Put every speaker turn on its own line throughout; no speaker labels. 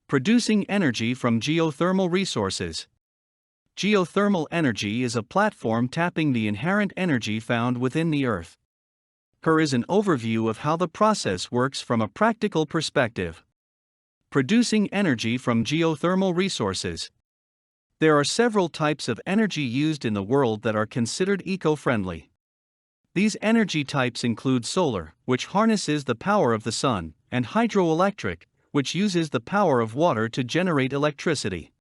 Producing energy from geothermal resources. Geothermal energy is a platform tapping the inherent energy found within the Earth. Here is an overview of how the process works from a practical perspective. Producing energy from geothermal resources. There are several types of energy used in the world that are considered eco-friendly. These energy types include solar, which harnesses the power of the sun, and hydroelectric, which uses the power of water to generate electricity.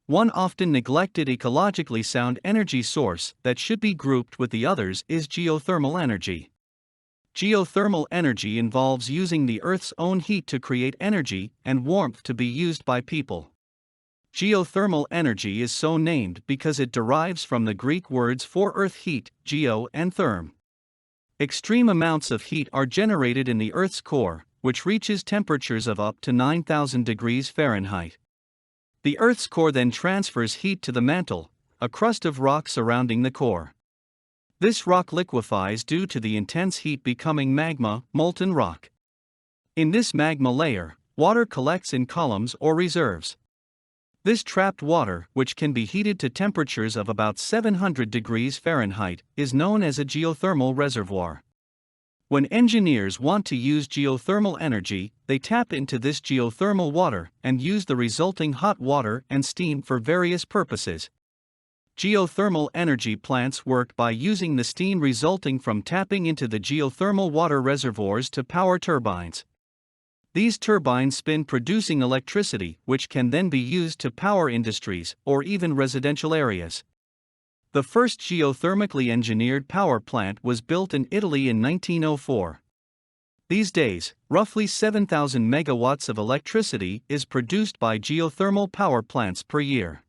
One often neglected ecologically sound energy source that should be grouped with the others is geothermal energy. Geothermal energy involves using the Earth's own heat to create energy and warmth to be used by people. Geothermal energy is so named because it derives from the Greek words for earth heat, geo and therme. Extreme amounts of heat are generated in the Earth's core, which reaches temperatures of up to 9,000 degrees Fahrenheit. The Earth's core then transfers heat to the mantle, a crust of rock surrounding the core. This rock liquefies due to the intense heat, becoming magma, molten rock. In this magma layer, water collects in columns or reserves. This trapped water, which can be heated to temperatures of about 700 degrees Fahrenheit, is known as a geothermal reservoir. When engineers want to use geothermal energy, they tap into this geothermal water and use the resulting hot water and steam for various purposes. Geothermal energy plants work by using the steam resulting from tapping into the geothermal water reservoirs to power turbines. These turbines spin, producing electricity, which can then be used to power industries or even residential areas. The first geothermically engineered power plant was built in Italy in 1904. These days, roughly 7,000 megawatts of electricity is produced by geothermal power plants per year.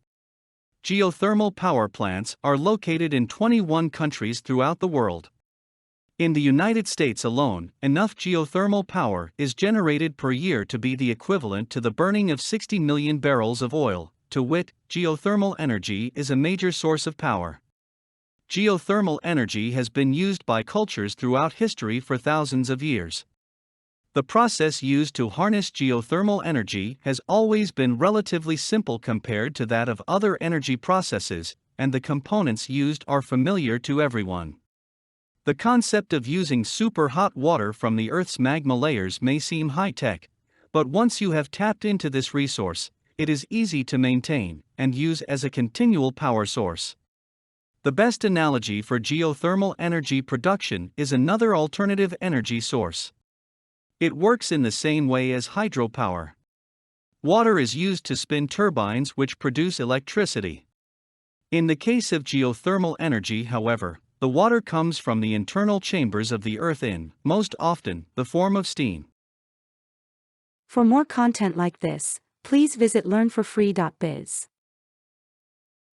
Geothermal power plants are located in 21 countries throughout the world. In the United States alone, enough geothermal power is generated per year to be the equivalent to the burning of 60 million barrels of oil. To wit, geothermal energy is a major source of power. Geothermal energy has been used by cultures throughout history for thousands of years. The process used to harness geothermal energy has always been relatively simple compared to that of other energy processes, and the components used are familiar to everyone. The concept of using super hot water from the Earth's magma layers may seem high-tech, but once you have tapped into this resource, it is easy to maintain and use as a continual power source. The best analogy for geothermal energy production is another alternative energy source. It works in the same way as hydropower. Water is used to spin turbines which produce electricity. In the case of geothermal energy, however, the water comes from the internal chambers of the Earth in, most often, the form of steam.
For more content like this, please visit learnforfree.biz.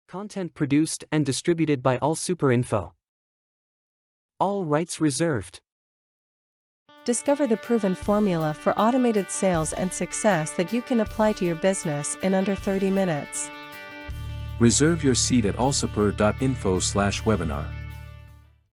Content produced and distributed by AllSuperInfo. All rights reserved.
Discover the proven formula for automated sales and success that you can apply to your business in under 30 minutes.
Reserve your seat at allsuper.info/webinar.